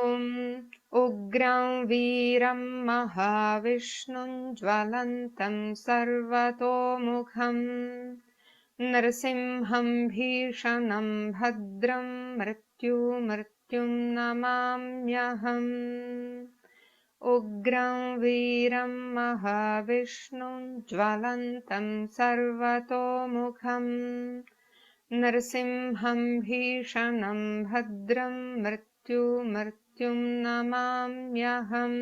ॐ उग्रं वीरं महाविष्णुं ज्वलन्तं सर्वतोमुखं नरसिंहं भीषणं भद्रं मृत्युं नमाम्यहम् उग्रं वीरं महाविष्णुं ज्वलन्तं सर्वतोमुखं नरसिंहं भीषणं भद्रं मृत्युं नमाम्यहम्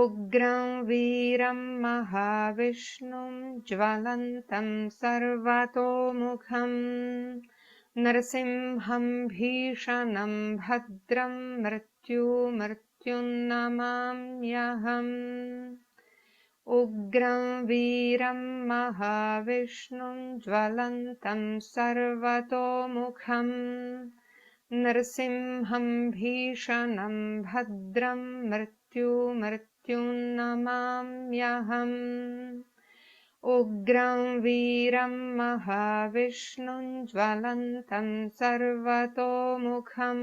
उग्रं वीरं महाविष्णुं ज्वलन्तं सर्वतोमुखं नरसिंहं भीषणं भद्रं मृत्युं नमाम्यहम् उग्रं वीरं महाविष्णुं ज्वलन्तं सर्वतोमुखं नरसिंहं भीषणं भद्रं मृत्युं नमाम्यहम् उग्रं वीरं महाविष्णुं ज्वलन्तं सर्वतोमुखं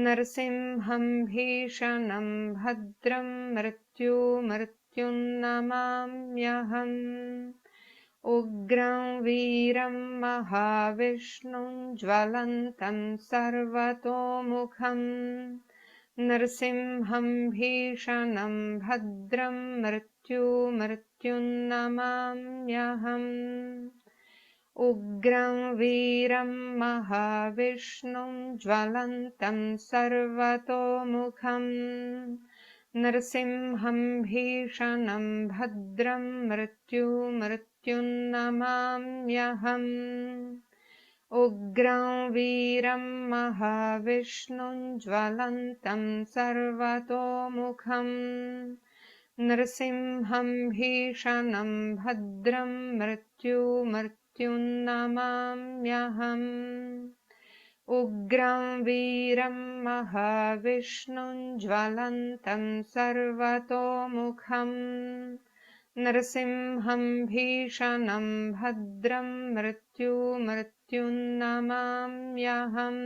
नरसिंहं भीषणं भद्रं मृत्युं नमाम्यहम् उग्रं वीरं महाविष्णुं ज्वलन्तं सर्वतोमुखं नरसिंहं भीषणं भद्रं मृत्युं नमाम्यहम् उग्रं वीरं महाविष्णुं ज्वलन्तं सर्वतोमुखं नरसिंहं भीषणं भद्रं मृत्युं नमाम्यहम् उग्रं वीरं महाविष्णुं ज्वलन्तं सर्वतोमुखं नरसिंहं भीषणं भद्रं मृत्युं नमाम्यहम् उग्रं वीरं महाविष्णुं ज्वलन्तं सर्वतोमुखं नरसिंहं भीषणं भद्रं मृत्युं नमाम्यहम्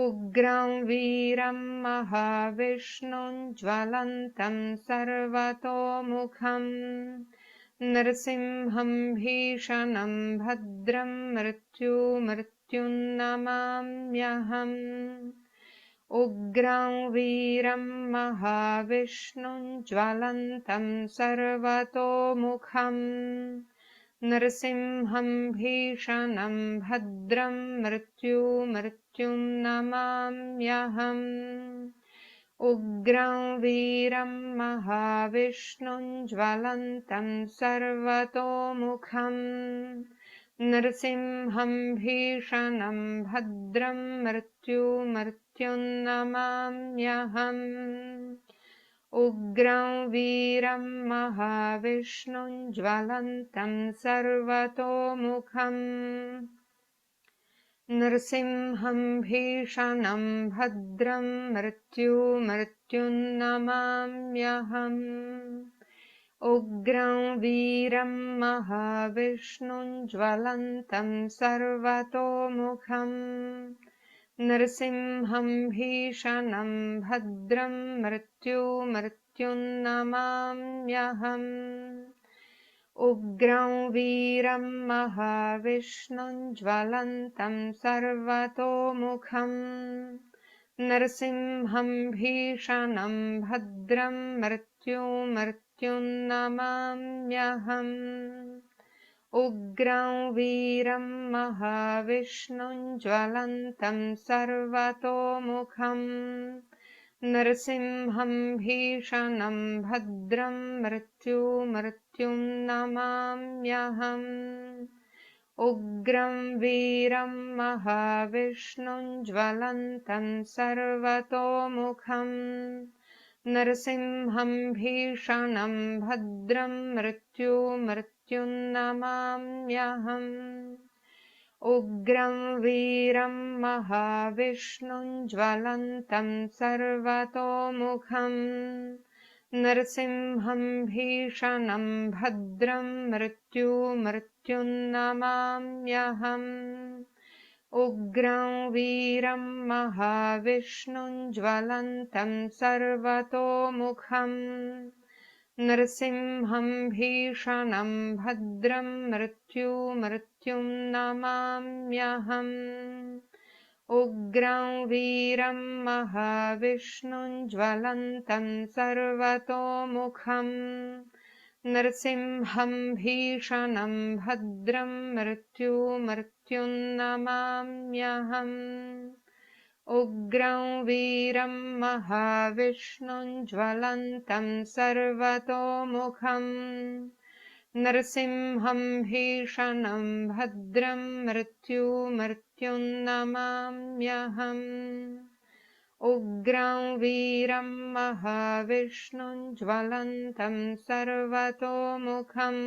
उग्रं वीरं महाविष्णुं ज्वलन्तं सर्वतोमुखं नरसिंहं भीषणं भद्रं मृत्युं नमाम्यहम् उग्रं वीरं महाविष्णुं ज्वलन्तं सर्वतोमुखं नरसिंहं भीषणं भद्रं मृत्युं नमाम्यहम् उग्रं वीरं महाविष्णुं ज्वलन्तं सर्वतोमुखं नरसिंहं भीषणं भद्रं मृत्युं नमाम्यहम् उग्रं वीरं महाविष्णुं ज्वलन्तं सर्वतोमुखं नरसिंहं भीषणं भद्रं मृत्युं नमाम्यहम् उग्रं वीरं महाविष्णुं ज्वलन्तं सर्वतोमुखं नरसिंहं भीषणं भद्रं मृत्युं नमाम्यहम् उग्रं वीरं महाविष्णुं ज्वलन्तं सर्वतोमुखं नरसिंहं भीषणं भद्रं मृत्युं नमाम्यहम् उग्रं वीरं महाविष्णुं ज्वलन्तं सर्वतोमुखं नरसिंहं भीषणं भद्रं मृत्युं नमाम्यहम् उग्रं वीरं महाविष्णुं ज्वलन्तं सर्वतोमुखं नरसिंहं भीषणं भद्रं मृत्युं नमाम्यहम् उग्रं वीरं महाविष्णुं ज्वलन्तं सर्वतोमुखं नरसिंहं भीषणं भद्रं मृत्युं नमाम्यहम् उग्रं वीरं महाविष्णुं ज्वलन्तं सर्वतोमुखम् नरसिंहं भीषणं भद्रं मृत्युं नमाम्यहम् उग्रं वीरं महाविष्णुं ज्वलन्तं सर्वतोमुखम् नरसिंहं भीषणं भद्रं मृत्युं नमाम्यहम् उग्रं वीरं महाविष्णुं ज्वलन्तं सर्वतोमुखम् नरसिंहं भीषणं भद्रं मृत्युं नमाम्यहम् उग्रं वीरं महाविष्णुं ज्वलन्तं सर्वतोमुखम्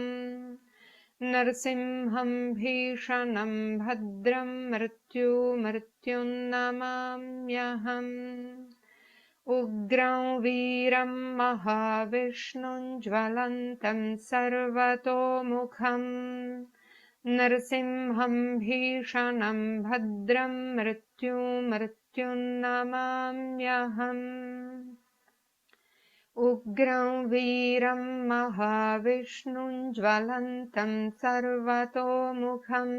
नरसिंहं भीषणं भद्रं मृत्युं नमाम्यहम् उग्रं वीरं महाविष्णुं ज्वलन्तं सर्वतोमुखम् नरसिंहं भीषणं भद्रं मृत्युं नमाम्यहम् उग्रं वीरं महाविष्णुं ज्वलन्तं सर्वतोमुखम्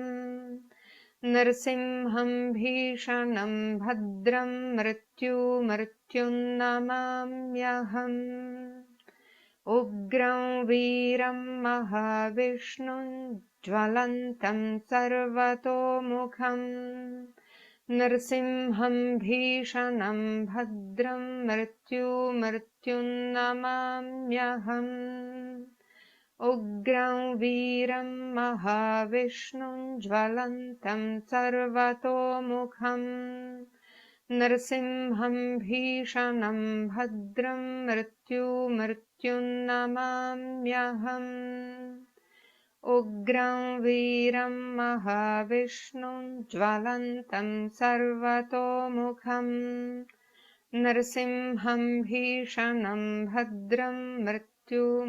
नरसिंहं भीषणं भद्रं मृत्युं नमाम्यहम् उग्रं वीरं महाविष्णुं ज्वलन्तं सर्वतोमुखम् नरसिंहं भीषणं भद्रं मृत्युं नमाम्यहम् उग्रं वीरं महाविष्णुं ज्वलन्तं सर्वतोमुखम् नरसिंहं भीषणं भद्रं मृत्युं नमाम्यहम् उग्रं वीरं महाविष्णुं ज्वलन्तं सर्वतोमुखम् नरसिंहं भीषणं भद्रं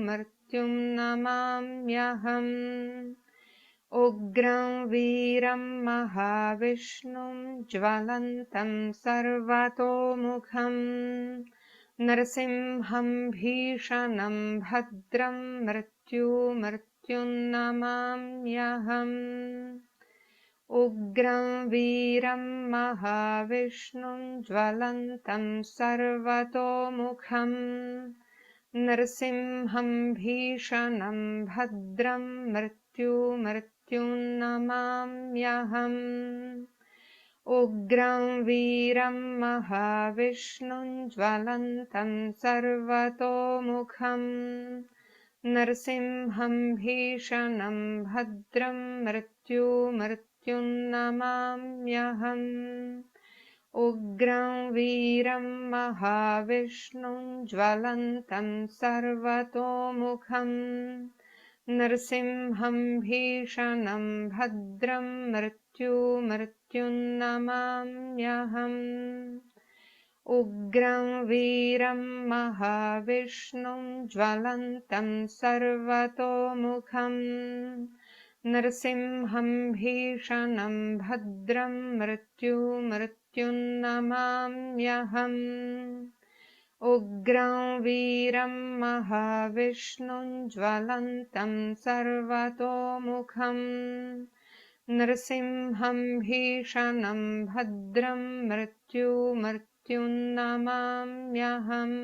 मृत्युं नमाम्यहम् उग्रं वीरं महाविष्णुं ज्वलन्तं सर्वतोमुखम् नरसिंहं भीषणं भद्रं मृत्युं नमाम्यहम् उग्रं वीरं महाविष्णुं ज्वलन्तं सर्वतोमुखम् नरसिंहं भीषणं भद्रं मृत्युं नमाम्यहम् उग्रं वीरं महाविष्णुं ज्वलन्तं सर्वतोमुखम् नरसिंहं भीषणं भद्रं मृत्युं नमाम्यहम् उग्रं वीरं महाविष्णुं ज्वलन्तं सर्वतोमुखम् नरसिंहं भीषणं भद्रं मृत्युं नमाम्यहम् उग्रं वीरं महाविष्णुं ज्वलन्तं सर्वतोमुखम् नरसिंहं भीषणं भद्रं मृत्युं नमाम्यहम् उग्रं वीरं महाविष्णुं ज्वलन्तं सर्वतोमुखम् नरसिंहं भीषणं भद्रं मृत्युं नमाम्यहम्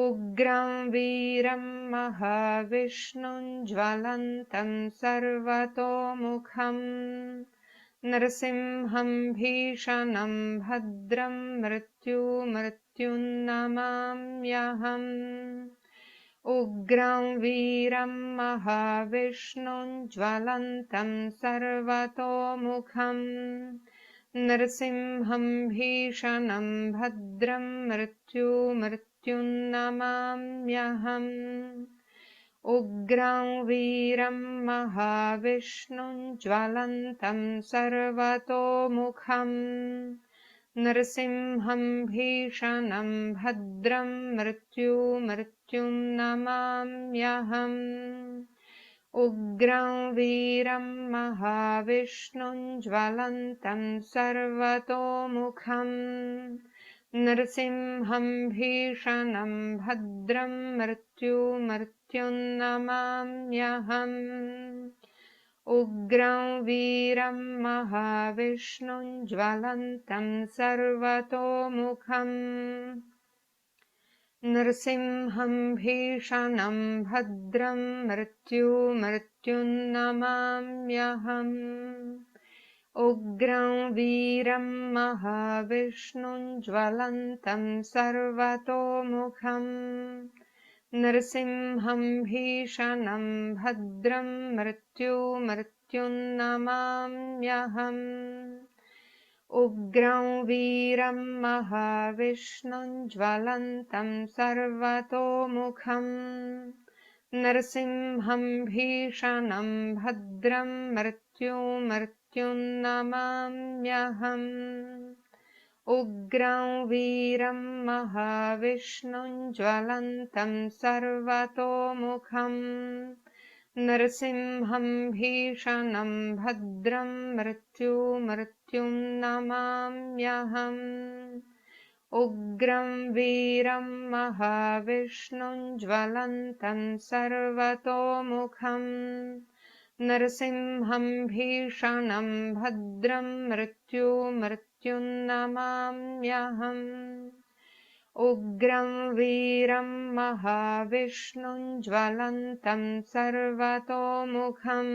उग्रं वीरं महाविष्णुं ज्वलन्तं सर्वतोमुखम् नरसिंहं भीषणं भद्रं मृत्युं नमाम्यहम् उग्रं वीरं महाविष्णुं ज्वलन्तं सर्वतोमुखम् नरसिंहं भीषणं भद्रं मृत्युं नमाम्यहम् उग्रं वीरं महाविष्णुं ज्वलन्तं सर्वतोमुखम् नरसिंहं भीषणं भद्रं मृत्युं नमाम्यहम् उग्रं वीरं महाविष्णुं ज्वलन्तं सर्वतोमुखम् नरसिंहं भीषणं भद्रं मृत्युमृत्युन्नमाम्यहम् उग्रं वीरं महाविष्णुं ज्वलन्तं सर्वतोमुखम् नृसिंहं भीषणं भद्रं मृत्युमृत्युन्नमाम्यहम् उग्रं वीरं महाविष्णुं ज्वलन्तं सर्वतोमुखम् नृसिंहं भीषणं भद्रं मृत्युमृत्युन्नमाम्यहम् उग्रं वीरं महाविष्णुं ज्वलन्तं सर्वतोमुखम् नरसिंहं भीषणं भद्रं मृत्युमृत्युन्नमाम्यहम् उग्रं वीरं महाविष्णुं ज्वलन्तं सर्वतोमुखम् नरसिंहं भीषणं भद्रं मृत्युमृत्युन्नमाम्यहम् उग्रं वीरं महाविष्णुं ज्वलन्तं सर्वतोमुखम् नरसिंहं भीषणं भद्रं मृत्युमृत्युन्नमाम्यहम् उग्रं वीरं महाविष्णुं ज्वलन्तं सर्वतोमुखम्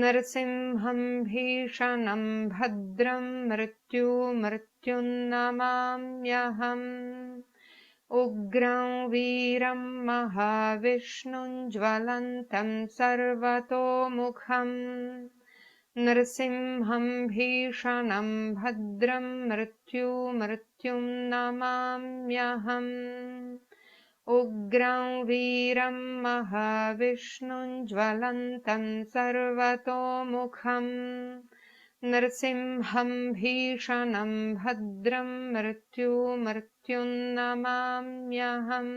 नरसिंहं भीषणं भद्रं मृत्युमृत्युन्नमाम्यहम् उग्रं वीरं महाविष्णुं ज्वलन्तं सर्वतोमुखम् नरसिंहं भीषणं भद्रं मृत्युमृत्युन्नमाम्यहम् उग्रं वीरं महाविष्णुं ज्वलन्तं सर्वतोमुखम् नरसिंहं भीषणं भद्रं मृत्युमृत्युन्नमाम्यहम्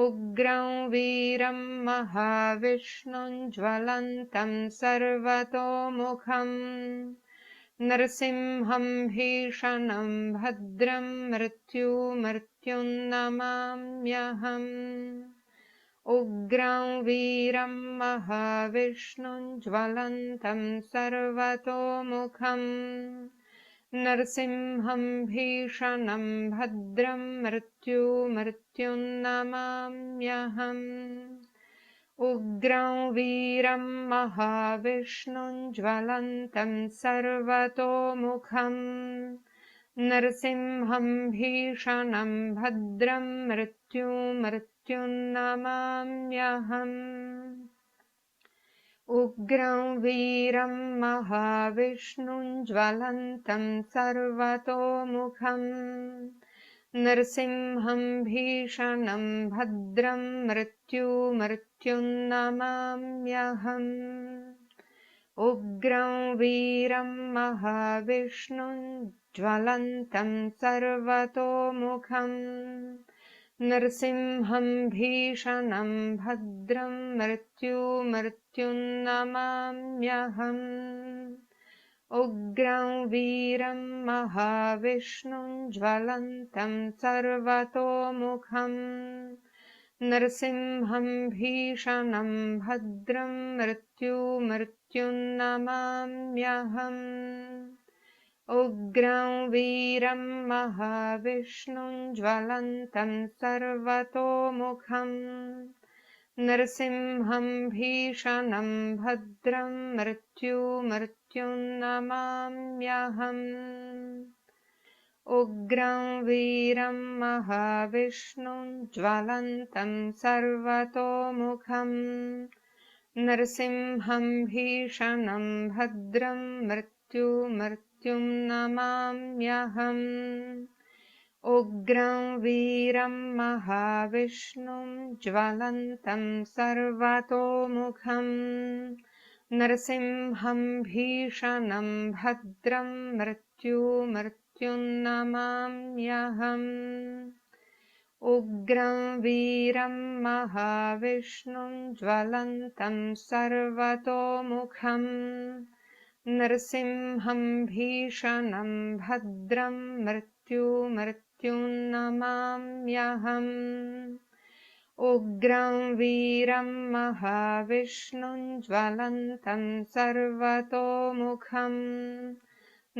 उग्रं वीरं महाविष्णुं ज्वलन्तं सर्वतोमुखम् नरसिंहं भीषणं भद्रं मृत्युमृत्युन्नमाम्यहम् उग्रं वीरं महाविष्णुं ज्वलन्तं सर्वतोमुखम् नरसिंहं भीषणं भद्रं मृत्युमृत्युन्नमाम्यहम् उग्रं वीरं महाविष्णुं ज्वलन्तं सर्वतोमुखम् नरसिंहं भीषणं भद्रं मृत्युमृत्युन्नमाम्यहम् उग्रं वीरं महाविष्णुं ज्वलन्तं सर्वतोमुखम् नरसिंहं भीषणं भद्रं मृत्युमृत्युन्नमाम्यहम् उग्रं वीरं महाविष्णुं ज्वलन्तं सर्वतोमुखम् नरसिंहं भीषणं भद्रं मृत्युमृत्युन्नमाम्यहम् उग्रं वीरं महाविष्णुं ज्वलन्तं सर्वतोमुखम् नरसिंहं भीषणं भद्रं मृत्युमृत्युन्नमाम्यहम् उग्रं वीरं महाविष्णुं ज्वलन्तं सर्वतोमुखम् नरसिंहं भीषणं भद्रं मृत्युमृत्युन्नमाम्यहम् उग्रं वीरं महाविष्णुं ज्वलन्तं सर्वतोमुखम् नरसिंहं भीषणं भद्रं मृत्युमृत्युन्नमाम्यहम् उग्रं वीरं महाविष्णुं ज्वलन्तं सर्वतोमुखम् नरसिंहं भीषणं भद्रं मृत्युमृत्युन्नमाम्यहम् उग्रं वीरं महाविष्णुं ज्वलन्तं सर्वतोमुखम् नरसिंहं भीषणं भद्रं मृत्युं नमाम्यहम् उग्रं वीरं महाविष्णुं ज्वलन्तं सर्वतोमुखम्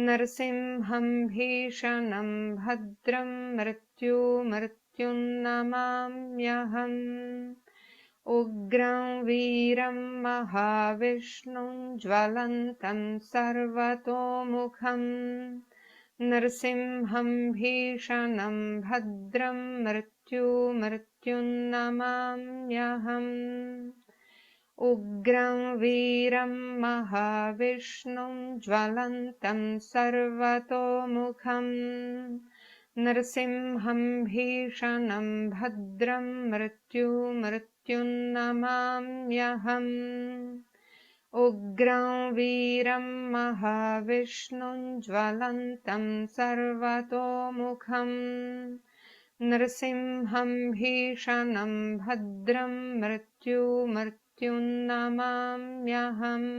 नरसिंहं भीषणं भद्रं मृत्युं नमाम्यहम् उग्रं वीरं महाविष्णुं ज्वलन्तं सर्वतोमुखम् नरसिंहं भीषणं भद्रं मृत्युं नमाम्यहम् उग्रं वीरं महाविष्णुं ज्वलन्तं सर्वतोमुखम् नरसिंहं भीषणं भद्रं मृत्युं नमाम्यहम् उग्रं वीरं महाविष्णुं ज्वलन्तं सर्वतोमुखम् नरसिंहं भीषणं भद्रं मृत्युं नमाम्यहम्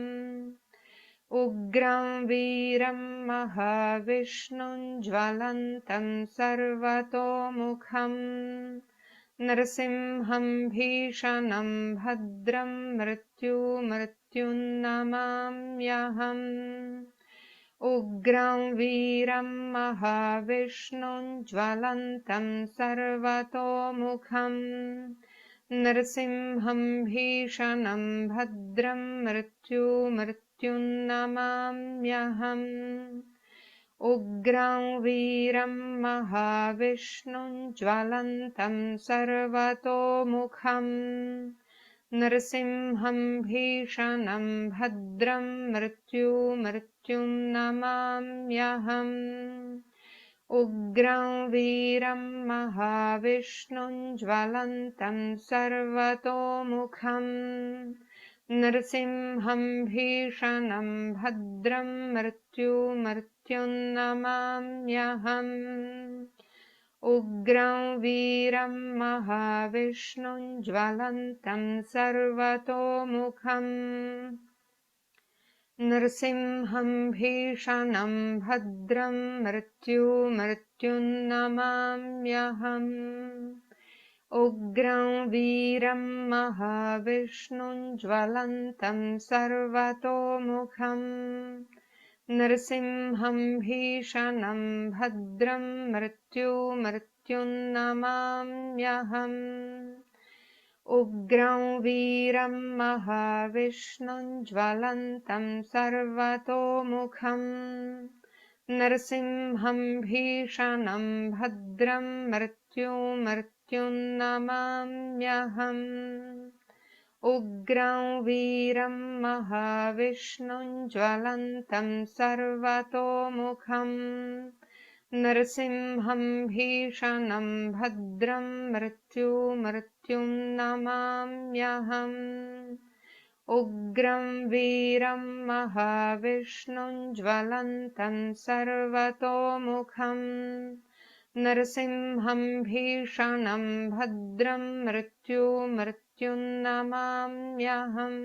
उग्रं वीरं महाविष्णुं ज्वलन्तं सर्वतोमुखम् नरसिंहं भीषणं भद्रं मृत्युं नमाम्यहम् उग्रं वीरं महाविष्णुं ज्वलन्तं सर्वतोमुखम् नरसिंहं भीषणं भद्रं मृत्युं नमाम्यहम् उग्रं वीरं महाविष्णुं ज्वलन्तं सर्वतोमुखम् नरसिंहं भीषणं भद्रं मृत्युं नमाम्यहम् उग्रं वीरं महाविष्णुं ज्वलन्तं सर्वतोमुखम् नरसिंहं भीषणं भद्रं मृत्युं नमाम्यहम् उग्रं वीरं महाविष्णुं ज्वलन्तं सर्वतोमुखम् नरसिंहं भीषणं भद्रं मृत्युं नमाम्यहम् उग्रं वीरं महाविष्णुं ज्वलन्तं सर्वतोमुखम् नरसिंहं भीषणं भद्रं मृत्युं नमाम्यहम् उग्रं वीरं महाविष्णुं ज्वलन्तं सर्वतोमुखम् नरसिंहं भीषणं भद्रं मृत्युं नमाम्यहम् उग्रं वीरं महाविष्णुं ज्वलन्तं सर्वतोमुखम् नरसिंहं भीषणं भद्रं मृत्युं नमाम्यहम् उग्रं वीरं महाविष्णुं ज्वलन्तं सर्वतोमुखम् नरसिंहं भीषणं भद्रं मृत्युं नमाम्यहम्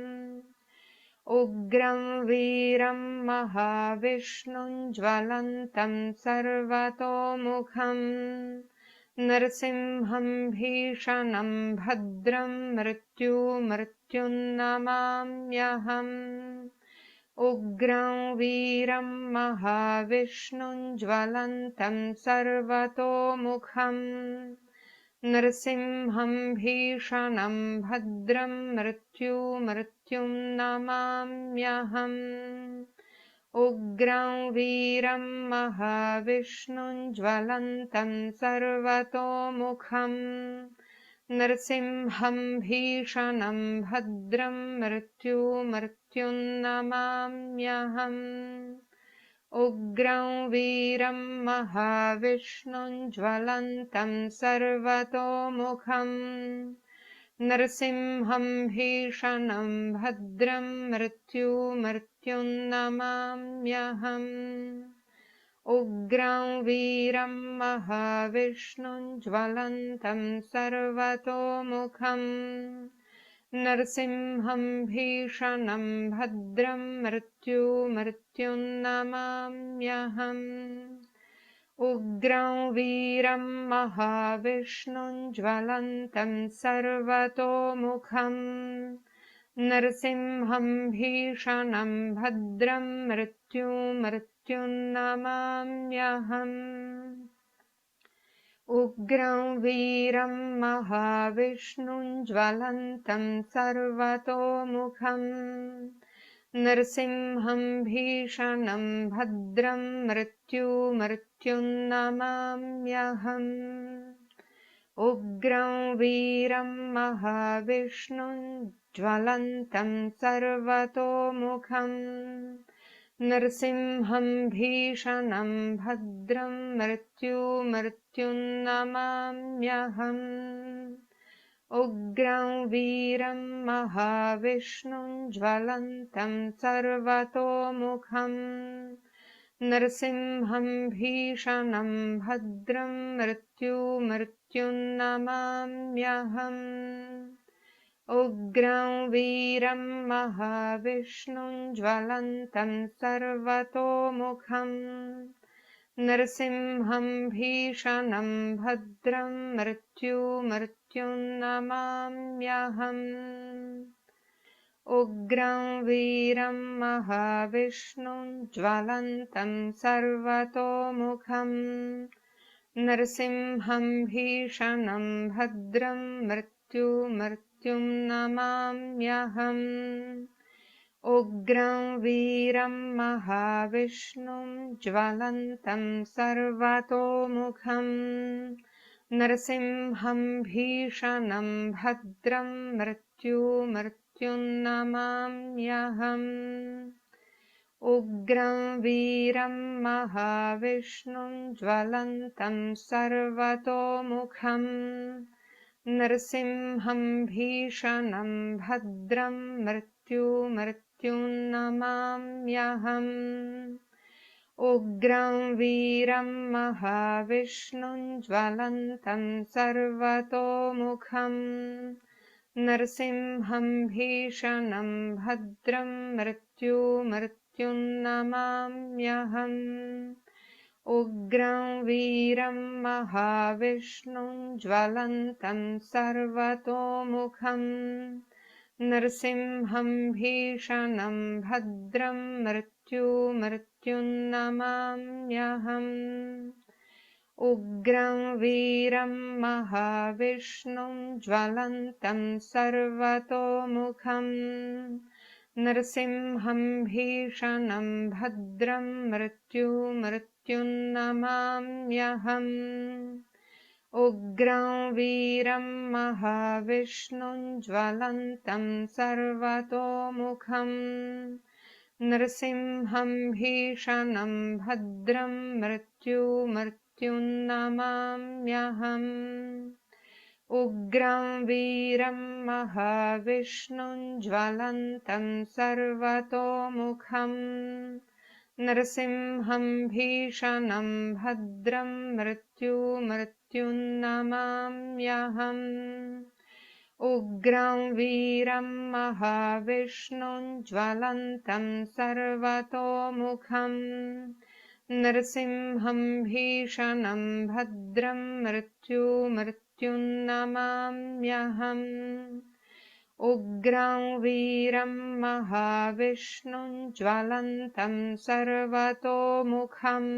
उग्रं वीरं महाविष्णुं ज्वलन्तं सर्वतोमुखम् नरसिंहं भीषणं भद्रं मृत्युं नमाम्यहम् उग्रं वीरं महाविष्णुं ज्वलन्तं सर्वतोमुखम् नरसिंहं भीषणं भद्रं मृत्युं नमाम्यहम् उग्रं वीरं महाविष्णुं ज्वलन्तं सर्वतोमुखम् नरसिंहं भीषणं भद्रं मृत्युं नमाम्यहम् उग्रं वीरं महाविष्णुं ज्वलन्तं सर्वतोमुखम् नरसिंहं भीषणं भद्रं मृत्युं नमाम्यहम् उग्रं वीरं महाविष्णुं ज्वलन्तं सर्वतोमुखम् नरसिंहं भीषणं भद्रं मृत्युमृत्युन्नमाम्यहम् उग्रं वीरं महाविष्णुं ज्वलन्तं सर्वतोमुखम् नरसिंहं भीषणं भद्रं मृत्युमृत्युन्नमाम्यहम् उग्रं वीरं महाविष्णुं ज्वलन्तं सर्वतोमुखम् नरसिंहं भीषणं भद्रं मृत्युमृत्युन्नमाम्यहम् उग्रं वीरं महाविष्णुं ज्वलन्तं सर्वतोमुखम् नरसिंहं भीषणं भद्रं मृत्युमृत्युन्नमाम्यहम् उग्रं वीरं महाविष्णुं ज्वलन्तं सर्वतोमुखम् नरसिंहं भीषणं भद्रं मृत्युमृत्युन्नमाम्यहम् उग्रं वीरं महाविष्णुं ज्वलन्तं सर्वतोमुखम् नरसिंहं भीषणं भद्रं मृत्युमृत्युन्नमाम्यहम् उग्रं वीरं महाविष्णुं ज्वलन्तं सर्वतोमुखम् नरसिंहं भीषणं भद्रं मृत्युमृत्युन्नमाम्यहम् उग्रं वीरं महाविष्णुं ज्वलन्तं सर्वतोमुखम् नरसिंहं भीषणं भद्रं मृत्युमृत्युन्नमाम्यहम् उग्रं वीरं महाविष्णुं ज्वलन्तं सर्वतोमुखम् नरसिंहं भीषणं भद्रं मृत्युमृत्युन्नमाम्यहम् उग्रं वीरं महाविष्णुं ज्वलन्तं सर्वतोमुखम् नरसिंहं भीषणं भद्रं मृत्युमृत्युन्नमाम्यहम् उग्रं वीरं महाविष्णुं ज्वलन्तं सर्वतोमुखम् नरसिंहं भीषणं भद्रं मृत्युमृत्युन्नमाम्यहम् उग्रं वीरं महाविष्णुं ज्वलन्तं सर्वतोमुखम् नरसिंहं भीषणं भद्रं मृत्युमृत्युन्नमाम्यहम् उग्रं वीरं महाविष्णुं ज्वलन्तं सर्वतोमुखम् नरसिंहं भीषणं भद्रं मृत्युमृत्युन्नमाम्यहम् उग्रं वीरं महाविष्णुं ज्वलन्तं सर्वतोमुखम् नरसिंहं भीषणं भद्रं मृत्युमृत्युन्नमाम्यहम् उग्रं वीरं महाविष्णुं ज्वलन्तं सर्वतोमुखम् नरसिंहं भीषणं भद्रं मृत्युमृत्युन्नमाम्यहम् उग्रं वीरं महाविष्णुं ज्वलन्तं सर्वतोमुखम्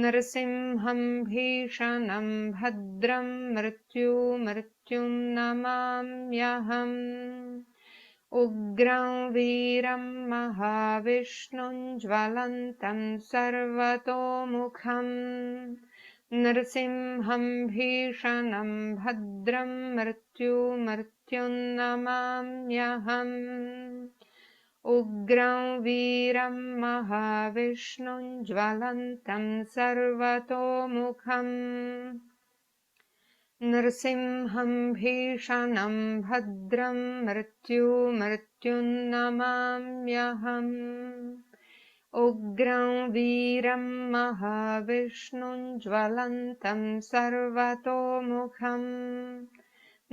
नरसिंहं भीषणं भद्रं मृत्युमृत्युन्नमाम्यहम् उग्रं वीरं महाविष्णुं ज्वलन्तं सर्वतोमुखम् नरसिंहं भीषणं भद्रं मृत्युमृत्युन्नमाम्यहम् उग्रं वीरं महाविष्णुं ज्वलन्तं सर्वतोमुखम् नरसिंहं भीषणं भद्रं मृत्युमृत्युन्नमाम्यहम् उग्रं वीरं महाविष्णुं ज्वलन्तं सर्वतोमुखम्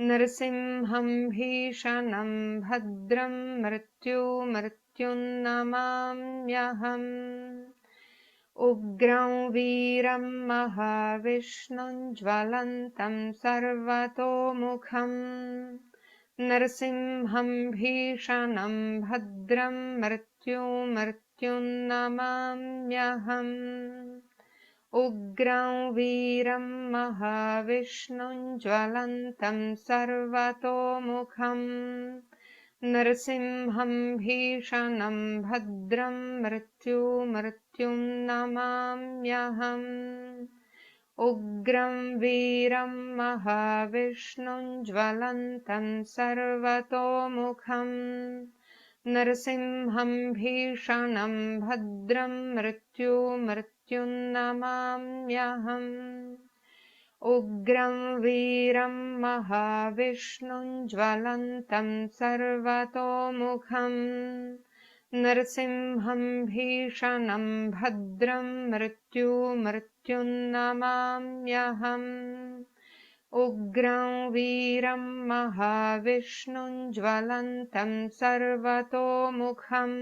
नरसिंहं भीषणं भद्रं मृत्युर्मृत्युन्नमाम्यहम् उग्रं वीरं महाविष्णुं ज्वलन्तं सर्वतोमुखम् नरसिंहं भीषणं भद्रं मृत्युर्मृत्युन्नमाम्यहम् उग्रं वीरं महाविष्णुं ज्वलन्तं सर्वतोमुखम् नरसिंहं भीषणं भद्रं मृत्युर्मृत्युन्नमाम्यहम् उग्रं वीरं महाविष्णुं ज्वलन्तं सर्वतोमुखम् नरसिंहं भीषणं भद्रं मृत्युर्मृत्युन्नमाम्यहम् उग्रं वीरं महाविष्णुं ज्वलन्तं सर्वतोमुखम् नरसिंहं भीषणं भद्रं मृत्युर्मृत्युन्नमाम्यहम् उग्रं वीरं महाविष्णुं ज्वलन्तं सर्वतोमुखम्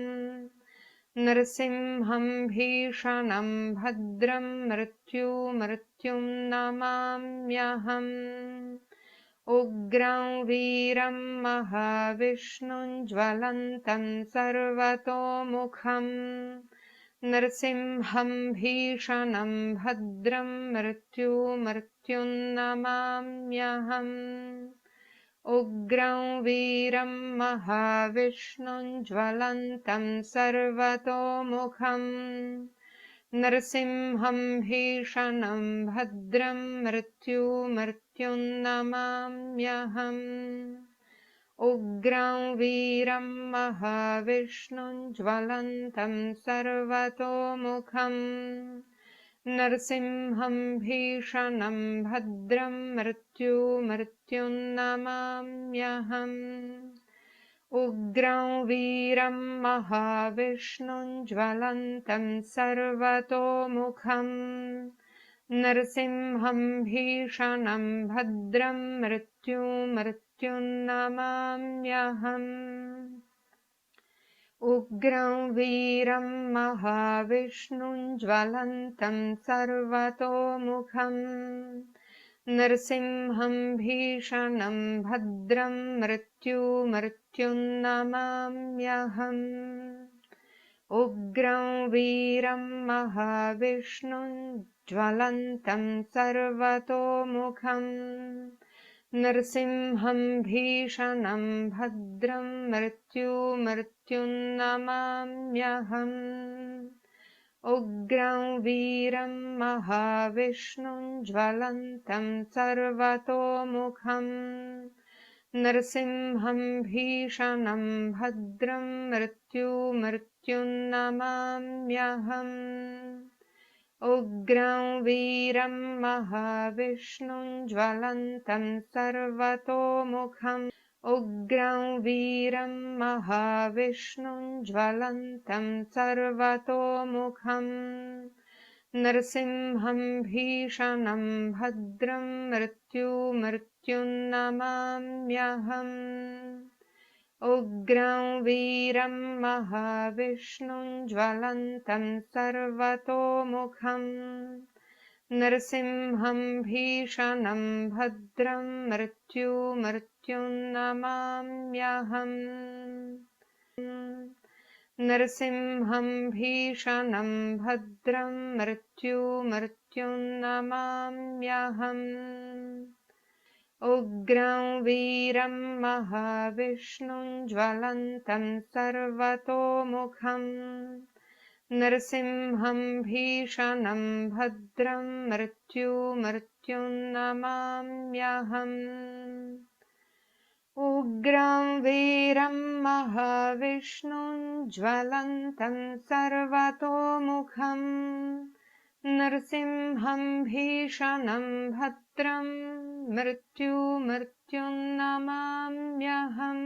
नरसिंहं भीषणं भद्रं मृत्युर्मृत्युन्नमाम्यहम् उग्रं वीरं महाविष्णुं ज्वलन्तं सर्वतोमुखम् नरसिंहं भीषणं भद्रं मृत्युर्मृत्युन्नमाम्यहम् उग्रं वीरं महाविष्णुं ज्वलन्तं सर्वतोमुखम् नरसिंहं भीषणं भद्रं मृत्युर्मृत्युन्नमाम्यहम् उग्रं वीरं महाविष्णुं ज्वलन्तं सर्वतोमुखम् नरसिंहं भीषणं भद्रं मृत्युर्मृत्युन्नमाम्यहम् उग्रं वीरं महाविष्णुं ज्वलन्तं सर्वतोमुखम् नरसिंहं भीषणं भद्रं मृत्युर्मृत्युन्नमाम्यहम् उग्रं वीरं महाविष्णुं ज्वलन्तं सर्वतोमुखम् नरसिंहं भीषणं भद्रं मृत्युर्मृत्युन्नमाम्यहम् उग्रं वीरं महाविष्णुं ज्वलन्तं सर्वतोमुखम् नरसिंहं भीषणं भद्रं मृत्युर्मृत्युन्नमाम्यहम् उग्रं वीरं महाविष्णुं ज्वलन्तं सर्वतोमुखम् नरसिंहं भीषणं भद्रं मृत्युर्मृत्युन्नमाम्यहम् उग्रं वीरं महाविष्णुं ज्वलन्तं सर्वतोमुखम् उग्रं वीरं महाविष्णुं ज्वलन्तं सर्वतोमुखम् नरसिंहं भीषणं भद्रं मृत्युर्मृत्युन्नमाम्यहम् उग्रं वीरं महाविष्णुं ज्वलन्तं सर्वतोमुखम् नरसिंहं भीषणं भद्रं मृत्युर्मृत्युन्नमाम्यहम् नरसिंहं भीषणं भद्रं मृत्युर्मृत्युन्नमाम्यहम् उग्रं वीरं महाविष्णुं ज्वलन्तं सर्वतोमुखम् नरसिंहं भीषणं भद्रं मृत्युर्मृत्युन्नमाम्यहम् उग्रं वीरं महाविष्णुं ज्वलन्तं सर्वतोमुखम् नरसिंहं भीषणं भद्रं मृत्युर्मृत्युन्नमाम्यहम्।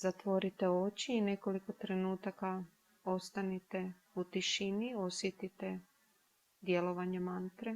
Zatvorite oči i nekoliko trenutaka ostanite u tišini, osjetite djelovanje mantre.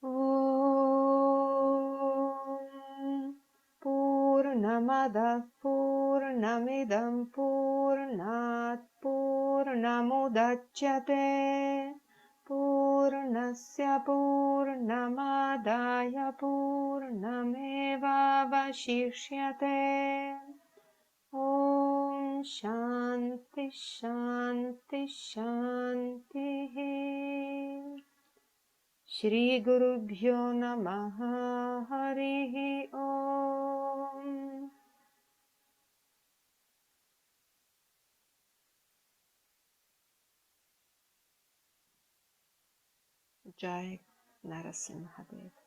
Om Purnamadah Purnamidam Purnat Purnamudachyate Purnasya Purnamadaya Purnamevavashishyate. Om Shanti Shanti Shanti. Shri Gurubhyo Namaha Harihi Om. Jai Narasimhadev.